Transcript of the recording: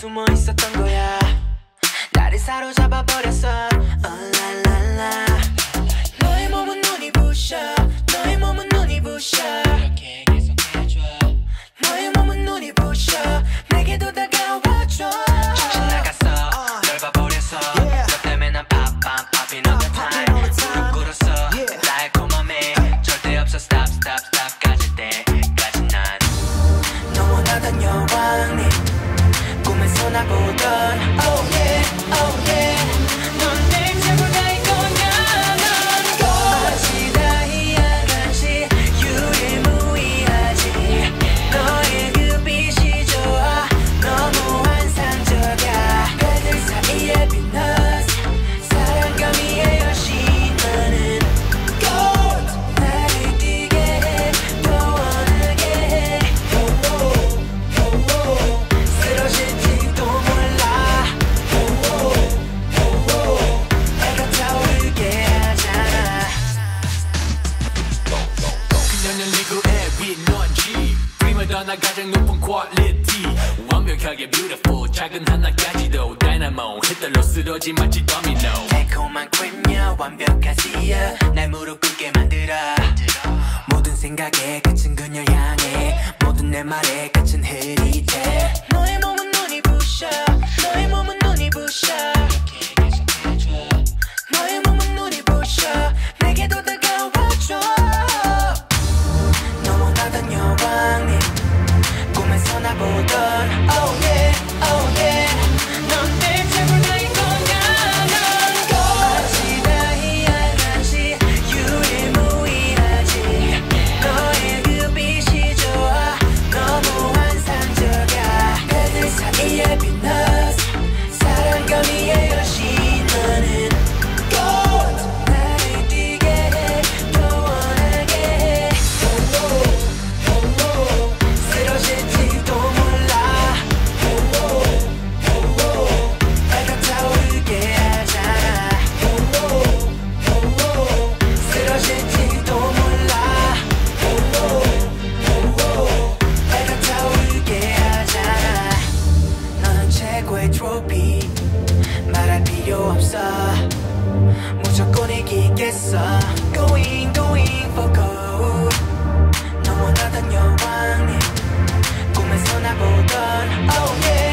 숨어 있었던 거야. 나를 사로잡아 버렸어. 라라라. 너의 몸은 눈이 부셔. 너의 몸은 눈이 부셔. 이렇게 계속해줘. 너의 몸은 눈이 부셔. 내게도 다가와줘. 정신 나갔어. 널 봐버렸어. 너 때문에 난 popping all the time. 무릎 꿇었어. 달콤함에 절대 없어. Stop 가질 때까지 난 너 원하던 여왕님 꿈에서 나 보던 oh yeah 넌 내 잡을 갈 거냐. 넌 거지 다이아같이 유일무이하지. 너의 그 빛이 좋아. 너무 환상적이야. 배들 사이에 빛나서 사랑감이의 여신. 너는 gold 나를 뛰게 해. 더 원하게 해. 쓰러질지도 몰라. 내가 타오르게 하잖아. 그녀는 리그의 윗넌지 프리마돈나 가장 높은 퀄리티. 완벽하게 beautiful 작은 하나까지도 다이나모 햇달로 쓰러지 마치 도미노. 달콤한 퀸이야 완벽하지야. 날 무릎 꿇게 만들어. 모든 생각에 그친 그녀 향해. 모든 내 말에 그친 흐릿해. 너의 몸은 눈이 부셔. 너의 몸은 눈이 부셔. 너의 몸은 눈이 부셔. 내게도 다가와줘. 너 원하던 여왕님 꿈에서 나 보던 oh yeah 넌 내 잡을 갈 거냐. 넌 거지 다이아같이 유일무이하지. 너의 그 빛이 좋아. 너무 환상적이야. 배들 사이에 빛나서 사랑감이의 여신. 너는 gold 나를 뛰게 해. 더 원하게 해. 쓰러질지도 몰라. 내가 타오르게 하잖아. 쓰러질지도 몰라. 내가 타오르게 하잖아. 너는 최고의 트로피. 말할 필요 없어. 무조건 이기겠어. Going for gold. 너 원하던 여왕님 꿈에서 나 보던 oh yeah